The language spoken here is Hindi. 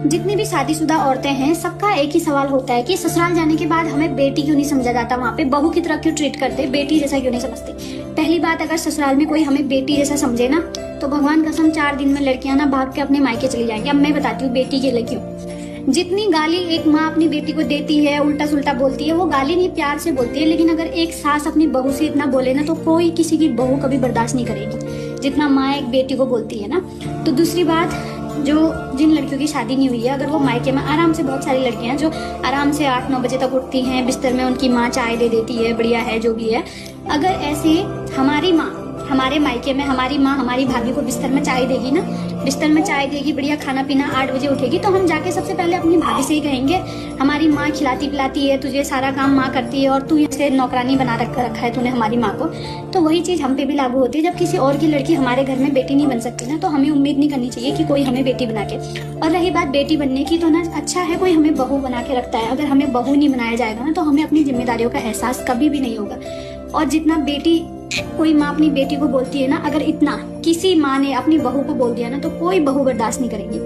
जितनी भी शादीशुदा औरतें हैं, सबका एक ही सवाल होता है कि ससुराल जाने के बाद हमें बेटी क्यों नहीं समझा जाता, वहाँ पे बहू की तरह क्यों ट्रीट करते, बेटी जैसा क्यों नहीं समझते। पहली बात, अगर ससुराल में कोई हमें बेटी जैसा समझे ना, तो भगवान कसम 4 दिन में लड़कियां ना भाग के अपने मायके चली जाएंगी। अब मैं बताती हूँ बेटी के लिए क्यों। जितनी गाली एक माँ अपनी बेटी को देती है, उल्टा सुल्टा बोलती है, वो गाली नहीं प्यार से बोलती है। लेकिन अगर एक सास अपनी बहू से इतना बोले ना, तो कोई किसी की बहू कभी बर्दाश्त नहीं करेगी जितना माँ एक बेटी को बोलती है ना। तो दूसरी बात, जो जिन लड़कियों की शादी नहीं हुई है, अगर वो मायके में आराम से, बहुत सारी लड़कियां जो आराम से 8-9 बजे तक उठती हैं, बिस्तर में उनकी माँ चाय दे देती है, बढ़िया है जो भी है। अगर ऐसे हमारी माँ हमारे मायके में, हमारी माँ हमारी भाभी को बिस्तर में चाय देगी ना, बिस्तर में चाय देगी, बढ़िया खाना पीना, 8 बजे उठेगी, तो हम जाके सबसे पहले अपनी भाभी से ही कहेंगे, हमारी माँ खिलाती पिलाती है, तुझे सारा काम माँ करती है और तू इसे नौकरानी बना रखा है तूने हमारी माँ को। तो वही चीज हम पे भी लागू होती है। जब किसी और की लड़की हमारे घर में बेटी नहीं बन सकती ना, तो हमें उम्मीद नहीं करनी चाहिए कि कोई हमें बेटी बना के। और रही बात बेटी बनने की, तो ना अच्छा है कोई हमें बहू बना के रखता है। अगर हमें बहू नहीं बनाया जाएगा ना, तो हमें अपनी जिम्मेदारियों का एहसास कभी भी नहीं होगा। और जितना बेटी, कोई माँ अपनी बेटी को बोलती है ना, अगर इतना किसी माँ ने अपनी बहू को बोल दिया ना, तो कोई बहू बर्दाश्त नहीं करेगी।